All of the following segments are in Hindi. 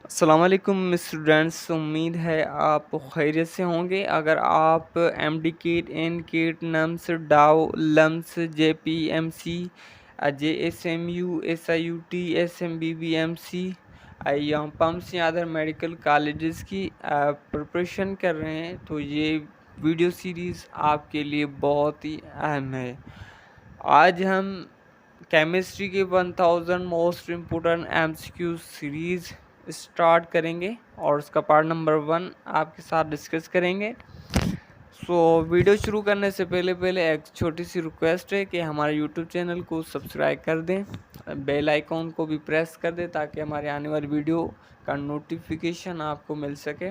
अस्सलाम वालेकुम स्टूडेंट्स, उम्मीद है आप खैरियत से होंगे। अगर आप एमडी किट, एन किट, NUMS, Dow, LUMS, JPMC, JSMU, SIUT, SMBBMC या पम्प्स या अदर मेडिकल कॉलेजेस की प्रिपरेशन कर रहे हैं तो ये वीडियो सीरीज़ आपके लिए बहुत ही अहम है। आज हम केमिस्ट्री के 1000 most important MCQ series start करेंगे और उसका पार्ट नंबर 1 आपके साथ डिस्कस करेंगे। वीडियो शुरू करने से पहले एक छोटी सी रिक्वेस्ट है कि हमारे यूट्यूब चैनल को सब्सक्राइब कर दें, बेल आइकॉन को भी प्रेस कर दें ताकि हमारे आने वाली वीडियो का नोटिफिकेशन आपको मिल सके।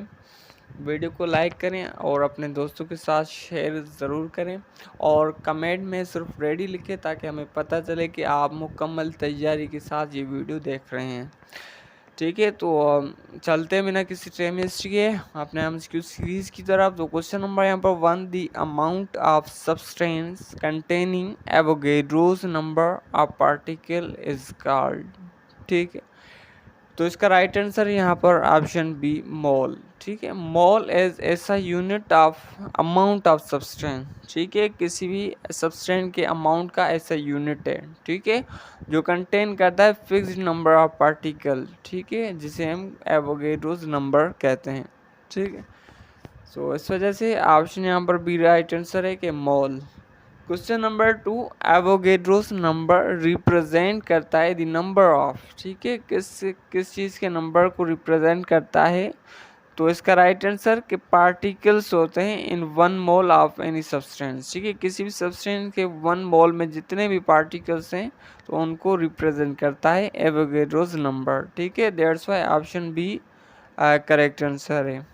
वीडियो को लाइक करें और अपने दोस्तों के साथ शेयर ज़रूर करें और कमेंट में सिर्फ रेडी लिखें ताकि हमें पता चले कि आप मुकम्मल तैयारी के साथ ये वीडियो देख रहे हैं। ठीक है, तो चलते हैं बिना किसी टाइम वेस्ट किए अपने एमसीक्यू सीरीज़ की तरफ। तो क्वेश्चन नंबर यहाँ पर 1, the amount of substance containing Avogadro's number of particle is called. ठीक है, तो इसका राइट आंसर यहाँ पर ऑप्शन बी, मोल। ठीक है, मोल इज ऐसा unit of amount of substance. ठीक है, किसी भी सब्सटेंस के अमाउंट का ऐसा यूनिट है। ठीक है, जो कंटेन करता है फिक्स्ड नंबर ऑफ पार्टिकल। ठीक है, जिसे हम एवोगैड्रोस नंबर कहते हैं। ठीक है, सो इस वजह से ऑप्शन यहाँ पर बी राइट आंसर है कि mole. Question number 2, Avogadro's number represent करता है द नंबर ऑफ। ठीक है, किस चीज़ के नंबर को रिप्रेजेंट करता है? तो इसका राइट आंसर के पार्टिकल्स होते हैं इन 1 मोल ऑफ एनी सब्सटेंस। ठीक है, किसी भी सब्सटेंस के 1 मोल में जितने भी पार्टिकल्स हैं तो उनको रिप्रेजेंट करता है एवोगैड्रोस नंबर। ठीक है, that's why option B correct answer है।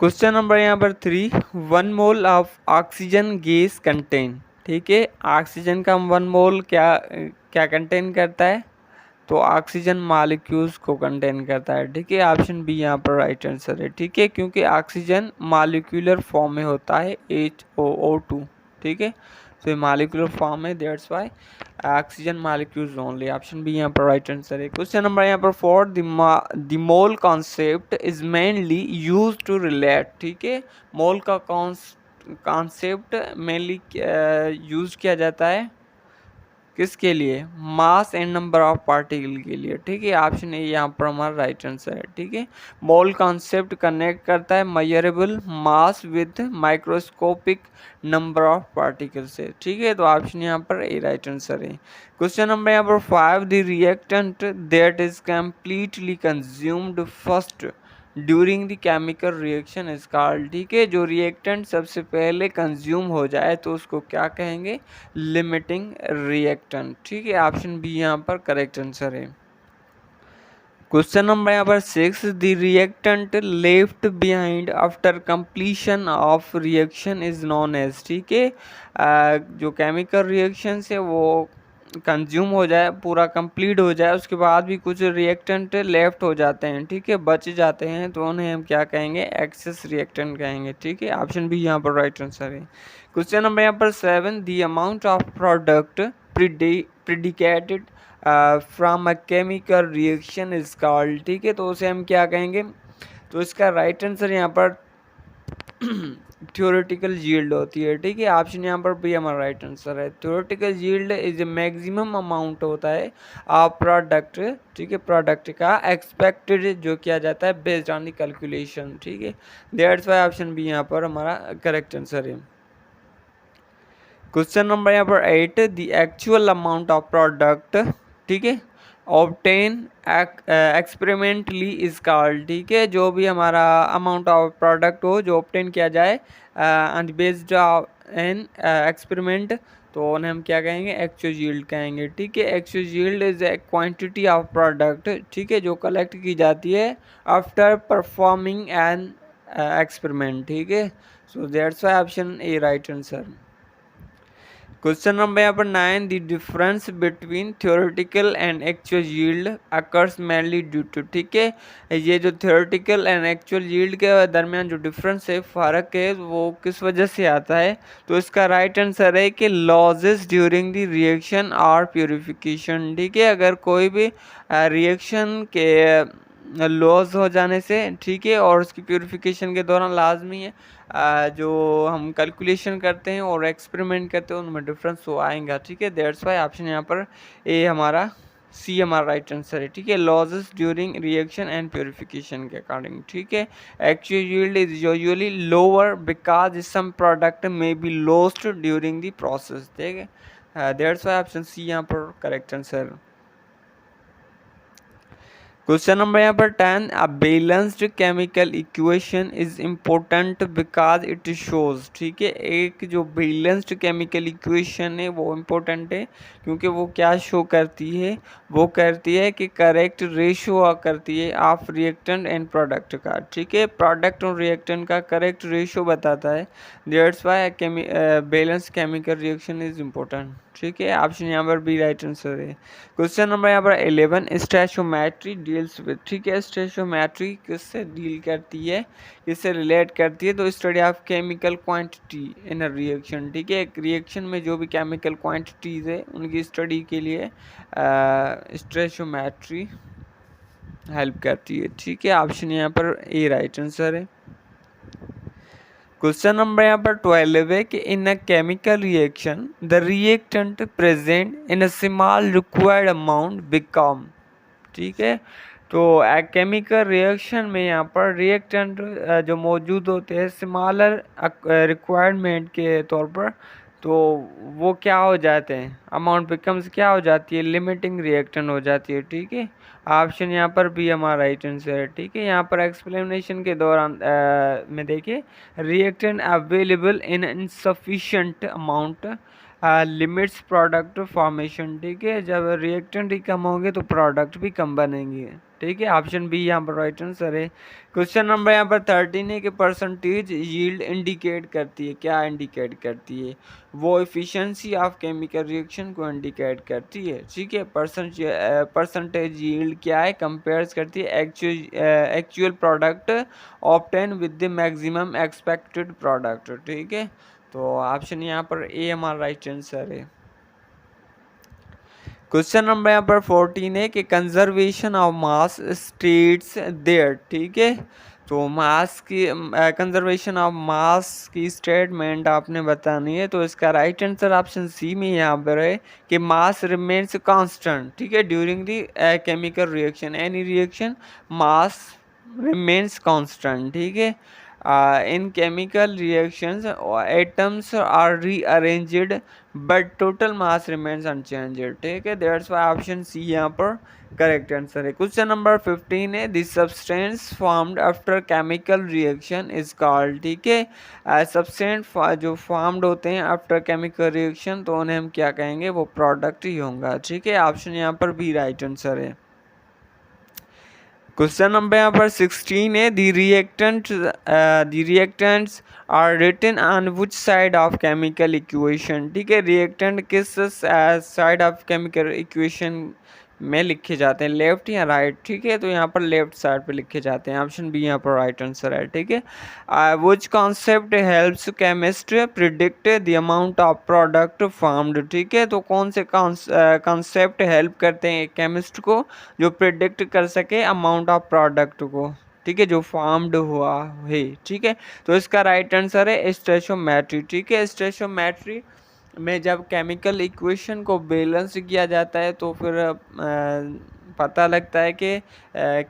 क्वेश्चन नंबर यहाँ पर 3, 1 mole of oxygen gas contain. ठीक है, ऑक्सीजन का 1 मोल क्या क्या कंटेन करता है? तो ऑक्सीजन मॉलिक्यूल्स को कंटेन करता है। ठीक है, ऑप्शन बी यहाँ पर राइट आंसर है। ठीक है, क्योंकि ऑक्सीजन मॉलिक्यूलर फॉर्म में होता है HOO2। ठीक है, तो ये मॉलिक्यूलर फॉर्म है, that's why oxygen molecules only. Option B यहाँ पर राइट आंसर है। क्वेश्चन नंबर यहाँ पर 4, the mole concept is mainly use to relate. ठीक है, मोल का कॉन्सेप्ट मेनली यूज किया जाता है किसके लिए? Mass and number of particle के लिए। ठीक है, ऑप्शन ए यहाँ पर हमारा राइट आंसर है। ठीक है, मोल कॉन्सेप्ट कनेक्ट करता है measurable mass with microscopic number of particle से। ठीक है, तो ऑप्शन यहाँ पर ए राइट आंसर है। क्वेश्चन नंबर यहाँ पर 5, the reactant that is completely consumed first during the chemical reaction is called. ठीक है, जो रिएक्टेंट सबसे पहले कंज्यूम हो जाए तो उसको क्या कहेंगे? Limiting reactant. ठीक है, ऑप्शन बी यहाँ पर करेक्ट आंसर है। क्वेश्चन नंबर यहाँ पर 6, the reactant left behind after completion of reaction is known as. ठीक है, जो केमिकल रिएक्शन है वो कंज्यूम हो जाए, पूरा कंप्लीट हो जाए, उसके बाद भी कुछ रिएक्टेंट लेफ्ट हो जाते हैं, ठीक है, बच जाते हैं, तो उन्हें हम क्या कहेंगे? एक्सेस रिएक्टेंट कहेंगे। ठीक है, ऑप्शन बी यहाँ पर राइट आंसर है। क्वेश्चन नंबर यहाँ पर 7, the amount of product predicated from a chemical reaction is called. ठीक है, तो उसे हम क्या कहेंगे? तो इसका राइट आंसर यहाँ पर थ्योरेटिकल यील्ड होती है। ठीक है, ऑप्शन यहाँ पर भी हमारा राइट आंसर है। Theoretical yield is maximum amount होता है ऑफ प्रोडक्ट। ठीक है, प्रोडक्ट का एक्सपेक्टेड जो किया जाता है बेस्ड ऑन द कैलकुलेशन। ठीक है, दैट्स व्हाई ऑप्शन बी यहाँ पर हमारा करेक्ट आंसर है। क्वेश्चन नंबर यहाँ पर 8, the actual amount of product. ठीक है, ऑब्टेन एक्सपेरिमेंटली इज कॉल्ड। ठीक है, जो भी हमारा अमाउंट ऑफ प्रोडक्ट हो जो ऑब्टेन किया जाए एंड बेस्ड एन एक्सपेरिमेंट, तो उन्हें हम क्या कहेंगे? एक्चुअल यील्ड कहेंगे। ठीक है, actual yield is a quantity of product. ठीक है, जो कलेक्ट की जाती है आफ्टर परफॉर्मिंग एन एक्सपेरिमेंट। ठीक है, so that's why option A right answer. Question number यहाँ पर 9, the difference between theoretical and actual yield occurs mainly due to, ठीक है, ये जो थ्योरेटिकल एंड एक्चुअल यील्ड के दरमियान जो डिफरेंस है, फ़र्क है, वो किस वजह से आता है? तो इसका राइट आंसर है कि लॉसेस ड्यूरिंग द रिएक्शन और प्योरिफिकेशन, ठीक है। अगर कोई भी रिएक्शन के लॉस हो जाने से, ठीक है, और उसकी प्योरिफिकेशन के दौरान लाजमी है जो हम कैलकुलेशन करते हैं और एक्सपेरिमेंट करते हैं उनमें डिफरेंस तो आएगा, ठीक है। दैट्स वाई ऑप्शन यहाँ पर ए हमारा, सी हमारा राइट आंसर है, ठीक है। Losses during reaction and purification के अकॉर्डिंग, ठीक है। Actual yield is usually lower because some product may be lost during the process, ठीक है। दैट्स वाई ऑप्शन सी यहाँ पर करेक्ट आंसर। क्वेश्चन नंबर यहाँ पर 10, a balanced chemical equation is important because it shows, ठीक है। एक जो बैलेंस्ड केमिकल इक्वेशन है वो इम्पोर्टेंट है क्योंकि वो क्या शो करती है? वो करती है कि करेक्ट रेशो करती है ऑफ रिएक्टेंट एंड प्रोडक्ट का, ठीक है। प्रोडक्ट और रिएक्टेंट का करेक्ट रेशो बताता है। That's Y balance chemical reaction is important, ठीक है। ऑप्शन यहाँ पर बी राइट आंसर है। क्वेश्चन नंबर यहाँ पर 11, स्टैचोमेट्री डील्स विद, ठीक है। स्टैचोमेट्री किससे डील करती है, किससे रिलेट करती है? तो study of chemical quantity in a reaction, ठीक है। एक रिएक्शन में जो भी केमिकल क्वांटिटीज है उनकी स्टडी के लिए स्टैचोमेट्री हेल्प करती है, ठीक है। ऑप्शन यहाँ पर ए राइट आंसर है। क्वेश्चन नंबर यहाँ पर 12 है कि in a chemical reaction the reactant present in a small required amount become, ठीक है। तो केमिकल रिएक्शन में यहाँ पर रिएक्टेंट जो मौजूद होते हैं स्मॉलर रिक्वायरमेंट के तौर पर, तो वो क्या हो जाते हैं? अमाउंट बिकम्स क्या हो जाती है? लिमिटिंग रिएक्टेंट हो जाती है, ठीक है। ऑप्शन यहाँ पर भी हमारा राइट आंसर है, ठीक है। यहाँ पर एक्सप्लेनेशन के दौरान में देखिए, reactant available in insufficient amount limits product formation, ठीक है। जब रिएक्टेंट ही कम होंगे तो प्रोडक्ट भी कम बनेंगे, ठीक है। ऑप्शन बी यहाँ पर राइट आंसर है। क्वेश्चन नंबर यहाँ पर 13 है कि परसेंटेज यील्ड इंडिकेट करती है, क्या इंडिकेट करती है? वो एफिशिएंसी ऑफ केमिकल रिएक्शन को इंडिकेट करती है, ठीक है। परसेंटेज यील्ड क्या है? कंपेयर्स करती है actual product obtain with the maximum expected product, ठीक है। तो ऑप्शन यहाँ पर ए हमारा राइट आंसर है। क्वेश्चन नंबर यहाँ पर 14 है कि conservation of mass states there, ठीक है। तो मास की कंजर्वेशन ऑफ मास की स्टेटमेंट आपने बतानी है, तो इसका राइट आंसर ऑप्शन सी में यहाँ पर है कि मास रिमेन्स कांस्टेंट, ठीक है, during the chemical reaction any reaction mass remains constant, ठीक है। In chemical reactions, atoms are rearranged but total mass remains unchanged, ठीक है। That's why option C यहाँ पर करेक्ट आंसर है। क्वेश्चन नंबर 15 है, the substance formed after chemical reaction is called, ठीक है। सब्सटेंस जो फॉर्म्ड होते हैं आफ्टर केमिकल रिएक्शन तो उन्हें हम क्या कहेंगे? वो प्रोडक्ट ही होगा, ठीक है। ऑप्शन यहाँ पर भी राइट आंसर है। क्वेश्चन नंबर यहाँ पर 16 है, the reactants are written on which side of chemical equation, ठीक है। रिएक्टेंट किस साइड ऑफ केमिकल इक्वेशन में लिखे जाते हैं, लेफ्ट या राइट, ठीक है। तो यहाँ पर लेफ्ट साइड पे लिखे जाते हैं। ऑप्शन बी यहाँ पर राइट आंसर है, ठीक है। विच concept helps chemist predict the amount of product formed, ठीक है। तो कौन से कॉन्सेप्ट हेल्प करते हैं केमिस्ट को जो प्रिडिक्ट कर सके अमाउंट ऑफ प्रोडक्ट को, ठीक है, जो फॉर्म्ड हुआ है, ठीक है। तो इसका राइट आंसर है स्टोइचियोमेट्री, ठीक है। स्टोइचियोमेट्री में जब केमिकल इक्वेशन को बैलेंस किया जाता है तो फिर पता लगता है कि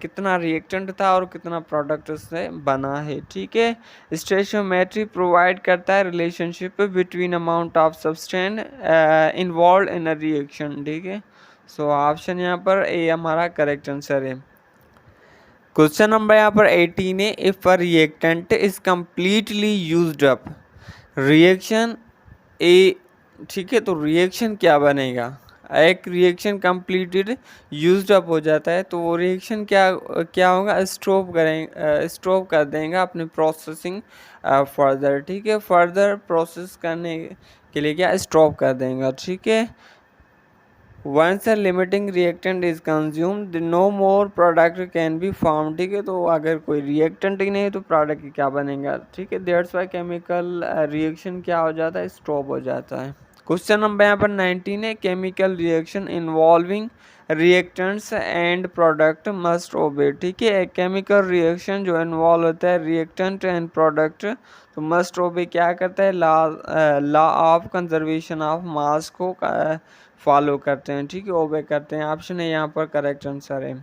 कितना रिएक्टेंट था और कितना प्रोडक्ट उससे बना है, ठीक है। स्टोइचियोमेट्री प्रोवाइड करता है relationship between amount of substance involve in a reaction, ठीक है। सो ऑप्शन यहाँ पर ए हमारा करेक्ट आंसर है। क्वेश्चन नंबर यहाँ पर 18 है, if a reactant is completely used up, reaction A, ठीक है। तो रिएक्शन क्या बनेगा? एक रिएक्शन कंप्लीटेड यूज्ड अप हो जाता है तो वो रिएक्शन क्या क्या होगा? स्टॉप कर देगा अपनी प्रोसेसिंग फर्दर, ठीक है। फर्दर प्रोसेस करने के लिए क्या स्टॉप कर देंगे, ठीक है। Once a limiting reactant is consumed no more product can be form, ठीक है। तो अगर कोई रिएक्टेंट ही नहीं तो प्रोडक्ट क्या बनेगा, ठीक है। दैट्स वाई केमिकल रिएक्शन क्या हो जाता है, स्टॉप हो जाता है। क्वेश्चन नंबर यहाँ पर 19 है, chemical reaction involving reactants and product must ओबे, ठीक है। केमिकल रिएक्शन जो इन्वॉल्व होता है रिएक्टेंट एंड प्रोडक्ट, तो मस्ट ओबे क्या करता है, लॉ ऑफ कंजर्वेशन ऑफ मास को फॉलो करते हैं, ठीक है, ओबे करते हैं। ऑप्शन है यहाँ पर करेक्ट आंसर है।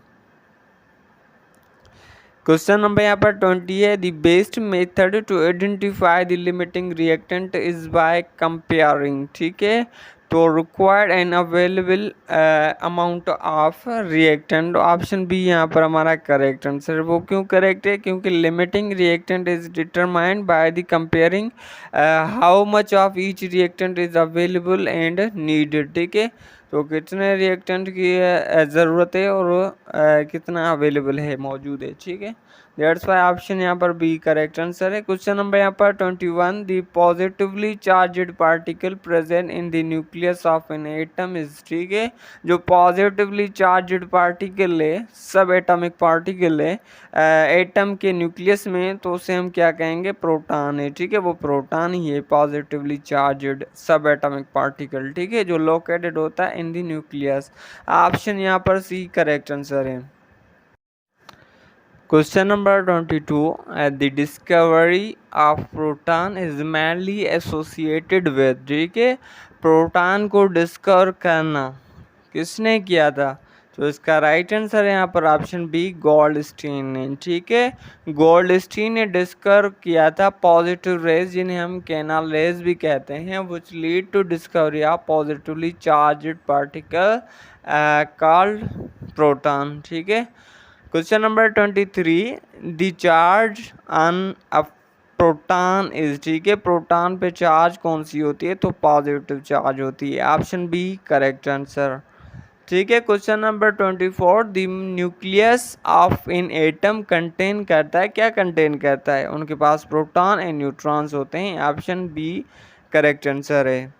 क्वेश्चन नंबर यहाँ पर 20 है, the best method to identify the limiting reactant is by comparing, ठीक है। तो required and available amount of reactant, option B यहाँ पर हमारा करेक्ट आंसर। वो क्यों करेक्ट है, क्योंकि limiting reactant is determined by the comparing how much of each reactant is available and needed, ठीक है। तो कितने रिएक्टेंट की ज़रूरत है और कितना अवेलेबल है, मौजूद है, ठीक है। दैट्स वाई ऑप्शन यहाँ पर बी करेक्ट आंसर है। क्वेश्चन नंबर यहाँ पर 21, the positively charged particle present in the nucleus of an atom is, ठीक है। जो पॉजिटिवली चार्जड पार्टिकल है, सब एटॉमिक पार्टिकल है एटम के न्यूक्लियस में, तो उसे हम क्या कहेंगे, प्रोटॉन है, ठीक है। वो प्रोटॉन ही है पॉजिटिवली चार्जड सब एटॉमिक पार्टिकल, ठीक है, जो लोकेटेड होता है इन द न्यूक्लियस। ऑप्शन यहाँ पर सी करेक्ट आंसर है। Question number 22. The discovery of proton is mainly associated with, ठीक है। प्रोटॉन को डिस्कवर करना किसने किया था, तो इसका राइट आंसर है यहाँ पर ऑप्शन बी गोल्डस्टीन ने, ठीक है। गोल्डस्टीन ने डिस्कवर किया था पॉजिटिव रेज, जिन्हें हम कैनाल रेज भी कहते हैं, which lead to discovery of positively charged particle called proton, ठीक है। Question number 23, the charge on a proton is, ठीक है। प्रोटॉन पे चार्ज कौन सी होती है, तो पॉजिटिव चार्ज होती है। ऑप्शन बी करेक्ट आंसर, ठीक है। Question number 24, the nucleus of in atom contain करता है, क्या कंटेन करता है, उनके पास प्रोटॉन एंड न्यूट्रॉन्स होते हैं। ऑप्शन बी करेक्ट आंसर है।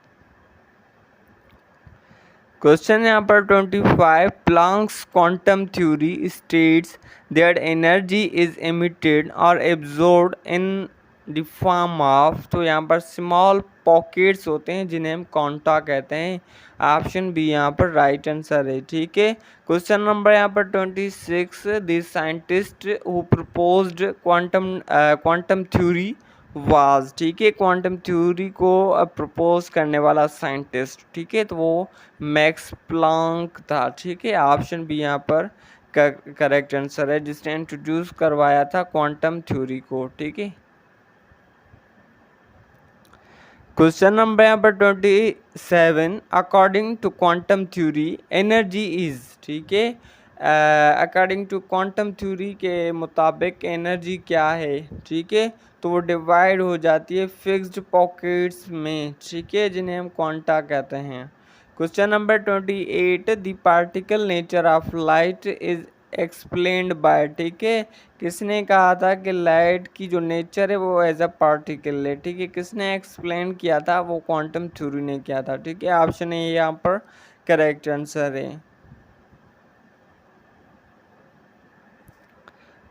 क्वेश्चन यहाँ पर 25, Planck's quantum theory states that energy is emitted और absorbed in the form of, तो यहाँ पर स्मॉल पॉकेट्स होते हैं जिन्हें हम क्वांटा कहते हैं। ऑप्शन बी यहाँ पर राइट आंसर है, ठीक है। क्वेश्चन नंबर यहाँ पर 26, the scientist who proposed quantum theory was, ठीक है। क्वांटम थ्योरी को प्रपोज करने वाला साइंटिस्ट, ठीक है, तो वो मैक्स प्लैंक था, ठीक है। ऑप्शन बी यहाँ पर करेक्ट आंसर है, जिसने इंट्रोड्यूस करवाया था क्वांटम थ्योरी को, ठीक है। क्वेश्चन नंबर यहाँ पर 27, according to quantum theory energy is, ठीक है। अकॉर्डिंग टू क्वांटम थ्योरी के मुताबिक एनर्जी क्या है, ठीक है, तो वो डिवाइड हो जाती है फिक्स्ड पॉकेट्स में, ठीक है, जिन्हें हम क्वांटा कहते हैं। Question number 28, the particle nature of light is explained bye, ठीक है। किसने कहा था कि लाइट की जो नेचर है वो एज अ पार्टिकल है, ठीक है, किसने एक्सप्लेन किया था, वो क्वांटम थ्योरी ने किया था, ठीक है। ऑप्शन ए यहाँ पर करेक्ट आंसर है।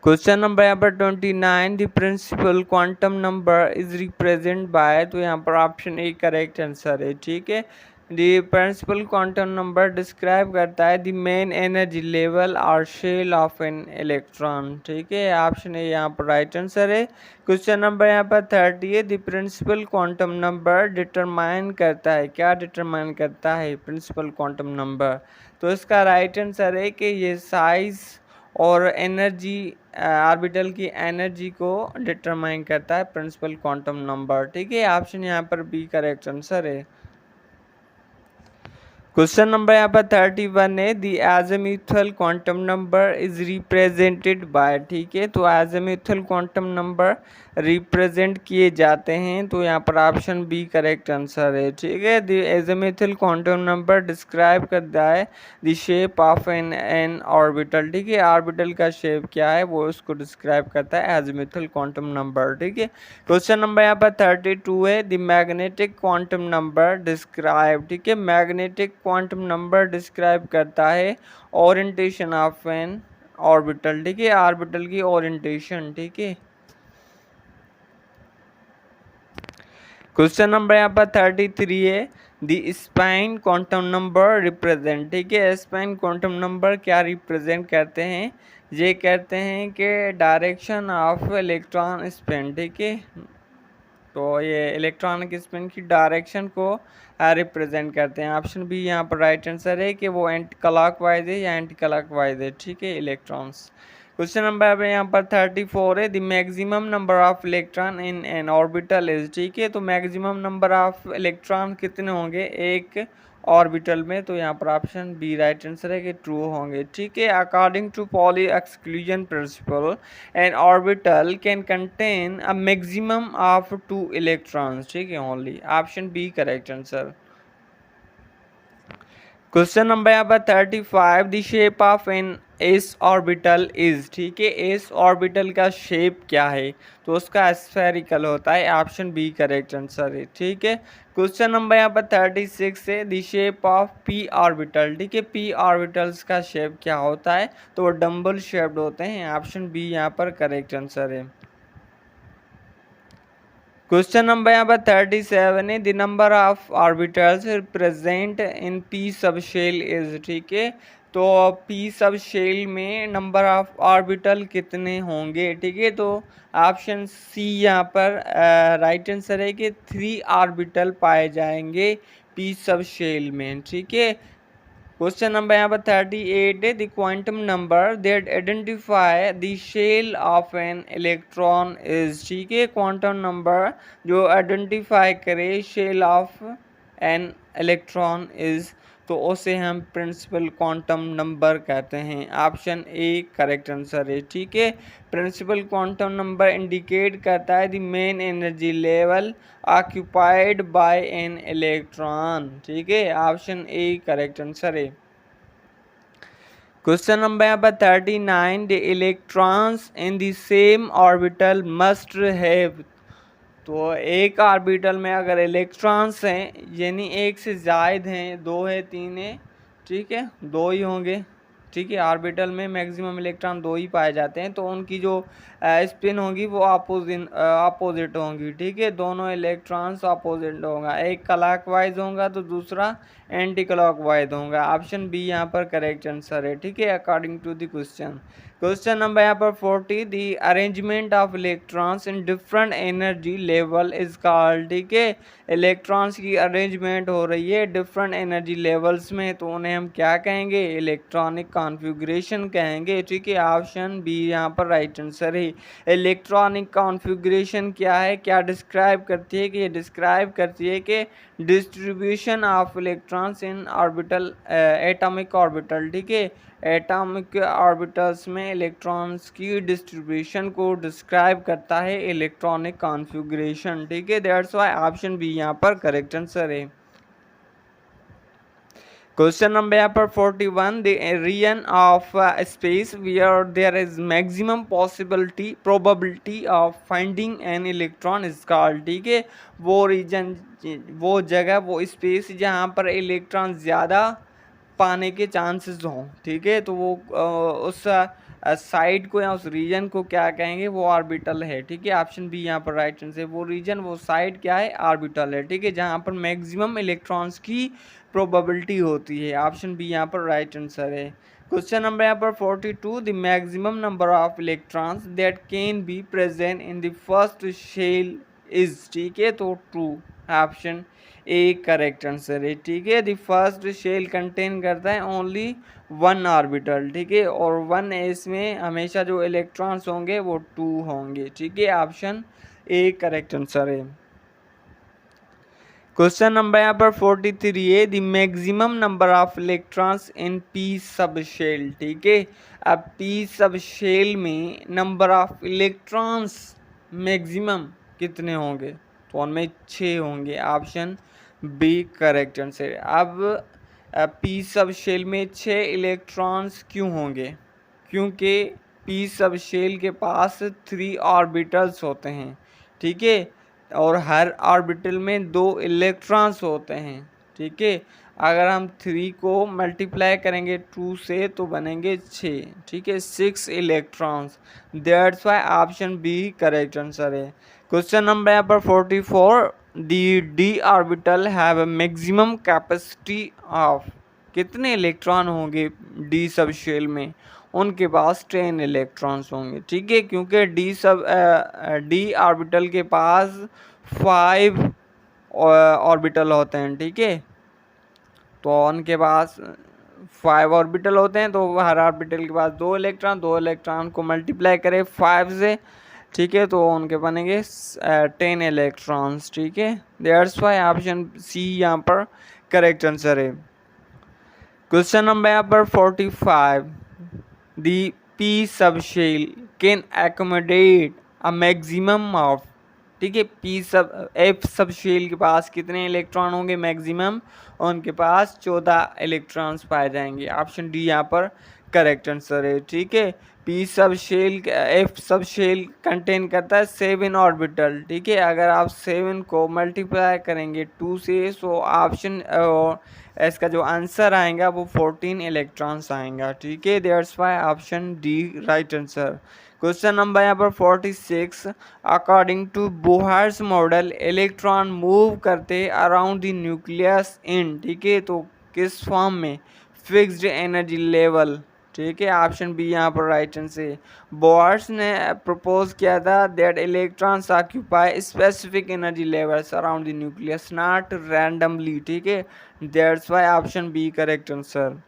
क्वेश्चन नंबर यहाँ पर 29, the principal quantum number is represent by, तो यहाँ पर ऑप्शन ए करेक्ट आंसर है, ठीक है। The principal quantum number describe करता है द मेन एनर्जी लेवल और शेल ऑफ एन इलेक्ट्रॉन, ठीक है। ऑप्शन ए यहाँ पर राइट आंसर है। क्वेश्चन नंबर यहाँ पर 30 है, the principal quantum number determine करता है, क्या डिटरमाइन करता है प्रिंसिपल क्वांटम नंबर, तो इसका राइट आंसर है कि ये साइज और एनर्जी ऑर्बिटल की एनर्जी को डिटरमाइन करता है प्रिंसिपल क्वांटम नंबर, ठीक है। ऑप्शन यहाँ पर बी करेक्ट आंसर है। क्वेश्चन नंबर यहाँ पर 31 है the azimuthal quantum number is represented by, ठीक है, तो एज़ीमुथल क्वांटम नंबर रिप्रेजेंट किए जाते हैं, तो यहाँ पर ऑप्शन बी करेक्ट आंसर है, ठीक है। The azimuthal quantum number describe करता है the shape of N orbital, ठीक है, ऑर्बिटल का शेप क्या है वो उसको डिस्क्राइब करता है एज़ीमुथल क्वांटम नंबर, ठीक है। क्वेश्चन नंबर यहाँ पर 32 है the magnetic quantum number describe, ठीक है, मैग्नेटिक क्वांटम नंबर डिस्क्राइब करता है ओरिएंटेशन ऑफ एन ऑर्बिटल, ठीक है, ऑर्बिटल की ओरिएंटेशन, ठीक है। क्वेश्चन नंबर यहाँ पर 33 है the spine quantum number represent, ठीक है, स्पाइन क्वांटम नंबर क्या रिप्रेजेंट करते हैं, ये कहते हैं कि डायरेक्शन ऑफ इलेक्ट्रॉन स्पिन, ठीक है, तो ये इलेक्ट्रॉनिक स्पिन की डायरेक्शन को रिप्रेजेंट करते हैं। ऑप्शन बी यहाँ पर राइट आंसर है कि वो एंटी क्लॉकवाइज है या एंटी क्लॉकवाइज है, ठीक है, इलेक्ट्रॉन्स। क्वेश्चन नंबर यहाँ पर 34 है the maximum number of electron in an orbital is, ठीक है, तो मैक्सिमम नंबर ऑफ इलेक्ट्रॉन कितने होंगे एक ऑर्बिटल में, तो यहाँ पर ऑप्शन बी राइट आंसर है कि ट्रू होंगे, ठीक है। According to Pauli exclusion principle an orbital can contain a maximum of 2 electrons, ठीक है, only, option B correct answer. Question number यहाँ पर 35 the shape of an s orbital is, ठीक है, एस ऑर्बिटल का शेप क्या है, तो उसका स्फेरिकल होता है, ऑप्शन बी करेक्ट आंसर है, ठीक है। क्वेश्चन नंबर यहाँ पर 36 है the shape of P orbital, ठीक है, पी ऑर्बिटल्स का शेप क्या होता है, तो वो डम्बल शेप्ड होते हैं, ऑप्शन बी यहाँ पर करेक्ट आंसर है। क्वेश्चन नंबर यहाँ पर 37 है the number of orbitals present in P सब शेल इज, ठीक है, तो पी सब शेल में नंबर ऑफ ऑर्बिटल कितने होंगे, ठीक है, तो ऑप्शन सी यहाँ पर राइट आंसर है कि 3 ऑर्बिटल पाए जाएंगे पी सब शेल में, ठीक है। क्वेश्चन नंबर यहाँ पर 38 है the quantum number that identify the shell of an electron is, ठीक है, क्वांटम नंबर जो आइडेंटिफाई करे shell of an electron is, तो उसे हम प्रिंसिपल क्वांटम नंबर कहते हैं, ऑप्शन ए करेक्ट आंसर है, ठीक है। प्रिंसिपल क्वांटम नंबर इंडिकेट करता है the main energy level occupied by N electron, ठीक है, ऑप्शन ए करेक्ट आंसर है। क्वेश्चन नंबर यहाँ पर 39 the electrons in the same orbital must have, तो एक ऑर्बिटल में अगर इलेक्ट्रॉन्स हैं यानी एक से ज़ायद हैं, दो है तीन है, ठीक है, दो ही होंगे, ठीक है, ऑर्बिटल में मैक्सिमम इलेक्ट्रॉन दो ही पाए जाते हैं, तो उनकी जो स्पिन होगी वो अपोजिट होंगी, ठीक है, दोनों इलेक्ट्रॉन्स अपोजिट होगा, एक क्लॉकवाइज होगा तो दूसरा एंटी क्लॉकवाइज होगा, ऑप्शन बी यहाँ पर करेक्ट आंसर है, ठीक है, according to the question. Question number यहाँ पर 40 the arrangement of electrons in different energy level is called, ठीक है, इलेक्ट्रॉन्स की अरेंजमेंट हो रही है डिफरेंट एनर्जी लेवल्स में, तो उन्हें हम क्या कहेंगे, इलेक्ट्रॉनिक कॉन्फ़िगरेशन कहेंगे, ठीक है, ऑप्शन बी यहाँ पर राइट आंसर है। इलेक्ट्रॉनिक कॉन्फ़िगरेशन क्या है, क्या डिस्क्राइब करती है, कि ये डिस्क्राइब करती है कि distribution of electrons in orbital atomic orbital, ठीक है, एटॉमिक ऑर्बिटल्स में इलेक्ट्रॉन्स की डिस्ट्रीब्यूशन को डिस्क्राइब करता है इलेक्ट्रॉनिक कॉन्फ़िगरेशन, ठीक है, दैट्स व्हाई ऑप्शन बी यहाँ पर करेक्ट आंसर है। क्वेश्चन नंबर यहाँ पर 41 the region of space where there is maximum possibility probability of finding an electron is called, ठीक है, वो रीजन वो जगह वो स्पेस जहाँ पर इलेक्ट्रॉन ज़्यादा पाने के चांसेस हों, ठीक है, तो वो उस साइड को या उस रीजन को क्या कहेंगे, वो ऑर्बिटल है, ठीक है, ऑप्शन बी यहाँ पर राइट आंसर, वो रीजन वो साइड क्या है, ऑर्बिटल है, ठीक है, जहाँ पर मैक्सिमम इलेक्ट्रॉन्स की प्रोबेबिलिटी होती है, ऑप्शन बी यहाँ पर राइट आंसर है। क्वेश्चन नंबर यहाँ पर 42 the maximum number of electrons that can be present in the first shell is, ठीक है, तो true, option A correct answer है, ठीक है, द फर्स्ट शेल कंटेन करता है ओनली 1 ऑर्बिटल, ठीक है, और 1 इसमें हमेशा जो इलेक्ट्रॉन्स होंगे वो 2 होंगे, ठीक है, ऑप्शन ए करेक्ट आंसर है। क्वेश्चन नंबर यहाँ पर 43 है, the maximum number of electrons in P सब शेल। ठीक है, अब पी सब शेल में नंबर ऑफ इलेक्ट्रॉन्स मैक्सिमम कितने होंगे, तो उनमें 6 होंगे। Option B correct answer. अब पी सब शेल में 6 इलेक्ट्रॉन्स क्यों होंगे, क्योंकि पी सब शेल के पास 3 ऑर्बिटल्स होते हैं। ठीक है, और हर ऑर्बिटल में 2 इलेक्ट्रॉन्स होते हैं। ठीक है, अगर हम 3 को मल्टीप्लाई करेंगे 2 से तो बनेंगे 6। ठीक है, 6 electrons. That's why option B correct answer है। क्वेश्चन नंबर यहाँ पर 44, the D orbital have a maximum capacity of. कितने इलेक्ट्रॉन होंगे डी सब शेल में, उनके पास 10 इलेक्ट्रॉन्स होंगे। ठीक है, क्योंकि डी ऑर्बिटल के पास 5 ऑर्बिटल होते हैं। ठीक है, तो उनके पास 5 ऑर्बिटल होते हैं, तो हर ऑर्बिटल के पास 2 इलेक्ट्रॉन, 2 इलेक्ट्रॉन को मल्टीप्लाई करें 5 से। ठीक है, तो उनके बनेंगे 10 इलेक्ट्रॉन्स। ठीक है, दैट्स वाई ऑप्शन सी यहाँ पर करेक्ट आंसर है। क्वेश्चन नंबर यहाँ पर 45, दी पी सब shell can accommodate a maximum of. ठीक है, पी सब एफ सब शेल के पास कितने इलेक्ट्रॉन होंगे मैक्सिमम, उनके पास 14 इलेक्ट्रॉन्स पाए जाएंगे। ऑप्शन डी यहाँ पर करेक्ट आंसर है। ठीक है, पी सब shell F sub shell contain करता है 7 ऑर्बिटल। ठीक है, अगर आप 7 को मल्टीप्लाई करेंगे 2 से, सो ऑप्शन इसका जो आंसर आएगा वो 14 इलेक्ट्रॉन्स आएगा। ठीक है, that's why option D right answer. Question number यहाँ पर 46, according to Bohr's model electron move करते अराउंड द न्यूक्लियस इन। ठीक है, तो किस फॉर्म में, फिक्स्ड एनर्जी लेवल। ठीक है, ऑप्शन बी यहाँ पर राइट आंसर। बोहर्स ने प्रपोज किया था that electrons occupy specific energy levels around the nucleus, not randomly. ठीक है, that's why option B correct answer.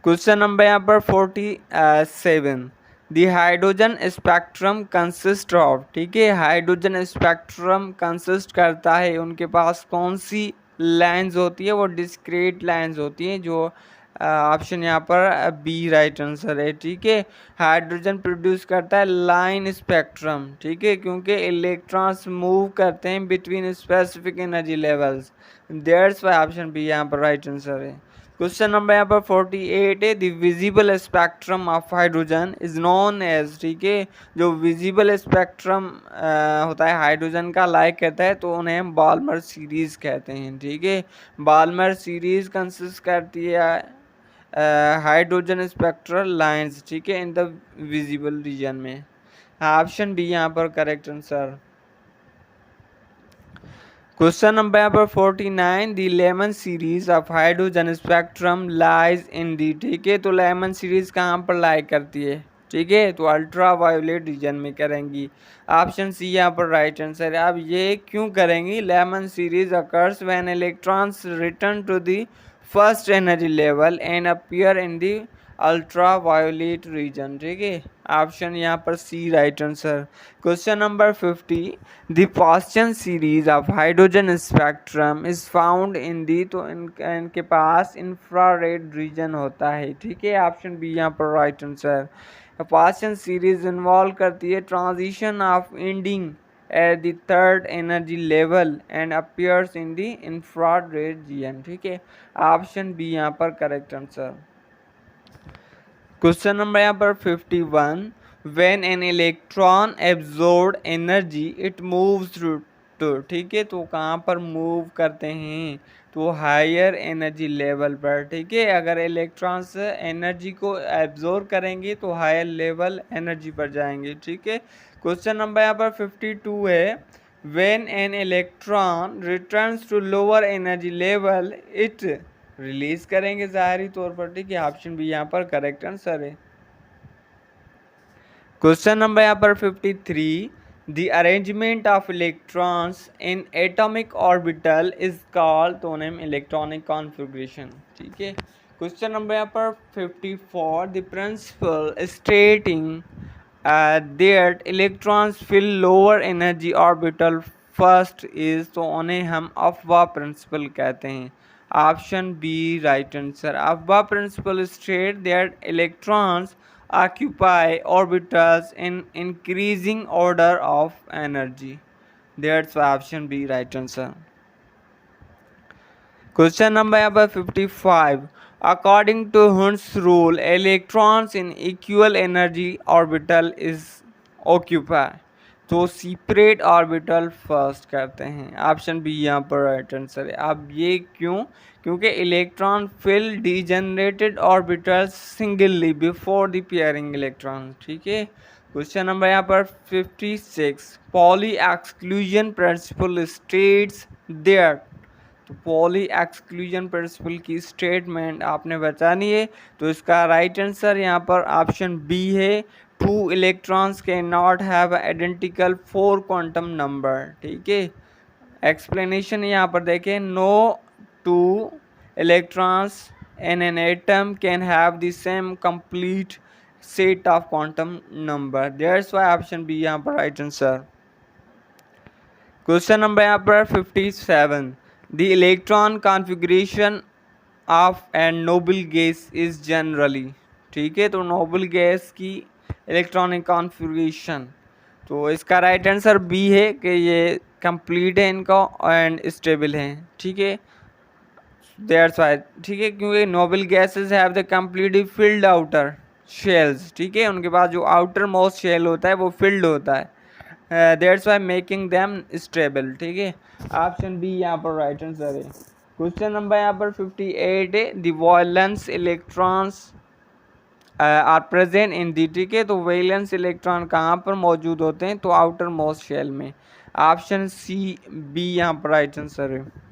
Question number यहाँ पर 47, the hydrogen spectrum consist of. ठीक है, हाइड्रोजन स्पेक्ट्रम कंसिस्ट करता है, उनके पास कौन सी लाइंस होती है, वो डिस्क्रीट लाइंस होती हैं, जो ऑप्शन यहाँ पर बी राइट आंसर है। ठीक है, हाइड्रोजन प्रोड्यूस करता है लाइन स्पेक्ट्रम। ठीक है, क्योंकि इलेक्ट्रॉन्स मूव करते हैं between specific energy levels. That's why option B यहाँ पर राइट आंसर है। क्वेश्चन नंबर यहाँ पर 48 है, the visible spectrum of hydrogen is known as. ठीक है, जो विजिबल स्पेक्ट्रम होता है हाइड्रोजन का लाइक करता है, तो उन्हें हम बाल्मर सीरीज कहते हैं। ठीक है, बाल्मर सीरीज कंसिस्ट करती है हाइड्रोजन स्पेक्ट्रल लाइंस। ठीक है, इन द विजिबल रीजन में। ऑप्शन बी यहाँ पर करेक्ट आंसर। क्वेश्चन नंबर यहाँ पर 49, the Lyman series of hydrogen spectrum lies in the. ठीक है, तो लेमन सीरीज कहाँ पर लाई करती है। ठीक है, तो अल्ट्रा वायोलेट रीजन में करेंगी। ऑप्शन सी यहाँ पर राइट आंसर है। अब ये क्यों करेंगी, Lyman series occurs when electrons return to the first energy level and appear in the ultraviolet region. ठीक है, ऑप्शन यहाँ पर C right answer. Question number 50, the Paschen series of hydrogen spectrum is found in the, तो इनके पास इंफ्रारेड रीजन होता है। ठीक है, ऑप्शन बी यहाँ पर right answer. Paschen series involve करती है transition of ending at the third energy level and appears in the infrared region। ठीक है, ऑप्शन बी यहाँ पर करेक्ट आंसर। क्वेश्चन नंबर यहाँ पर 51, when an electron absorbed energy it moves through to। ठीक है, तो कहाँ पर मूव करते हैं, तो हायर एनर्जी लेवल पर। ठीक है, अगर इलेक्ट्रॉन्स एनर्जी को एब्जॉर्ब करेंगे तो हायर लेवल एनर्जी पर जाएंगे। ठीक है, क्वेश्चन नंबर यहाँ पर 52 है, when an electron returns to lower energy level it release करेंगे ज़ाहरी तौर पर। ठीक है, ऑप्शन बी यहाँ पर करेक्ट आंसर है। क्वेश्चन नंबर यहाँ पर 53, the arrangement of electrons in atomic orbital is called, तो नेम इलेक्ट्रॉनिक कॉन्फ़िगरेशन। ठीक है, क्वेश्चन नंबर यहाँ पर 54, the principle stating that electrons fill lower energy orbital first is, तो उन्हें हम अफवाह प्रिंसिपल कहते हैं। Option B right answer. Aufbau principle state that electrons occupy orbitals in increasing order of energy. That's why option B right answer. Question number 55. According to Hund's rule, electrons in equal energy orbital is occupy. तो सेपरेट ऑर्बिटल फर्स्ट करते हैं। ऑप्शन बी यहाँ पर राइट आंसर है। अब ये क्यों? क्योंकि electron fill degenerated orbital singly before the pairing electron. ठीक है। क्वेश्चन नंबर यहाँ पर 56। Pauli exclusion principle states that, तो पॉली एक्सक्लूजन प्रिंसिपल की स्टेटमेंट आपने बतानी है। तो इसका राइट आंसर यहाँ पर ऑप्शन बी है। Two electrons cannot have identical four quantum number. ठीक है। एक्सप्लेनेशन यहाँ पर देखें, no two electrons in an atom can have the same complete set of quantum number. That's why option B यहाँ पर राइट आंसर। क्वेश्चन नंबर यहाँ पर 57। The electron configuration of an noble gas is generally. ठीक है। तो नोबल गैस की इलेक्ट्रॉनिक कॉन्फ़िगरेशन, तो इसका राइट आंसर बी है कि ये कंप्लीट है इनका एंड स्टेबल है। ठीक है। That's Y. ठीक है, क्योंकि noble gases have the completely filled outer shells. ठीक है, उनके पास जो आउटर मोस्ट शेल होता है वो फिल्ड होता है। That's why making them stable. ठीक है। ऑप्शन बी यहाँ पर राइट आंसर है। क्वेश्चन नंबर यहाँ पर 58 है। The valence electrons are present in the. ठीक है। तो वैलेंस इलेक्ट्रॉन कहाँ पर मौजूद होते हैं? तो आउटर मोस्ट शेल में। ऑप्शन सी बी यहाँ पर राइट आंसर है।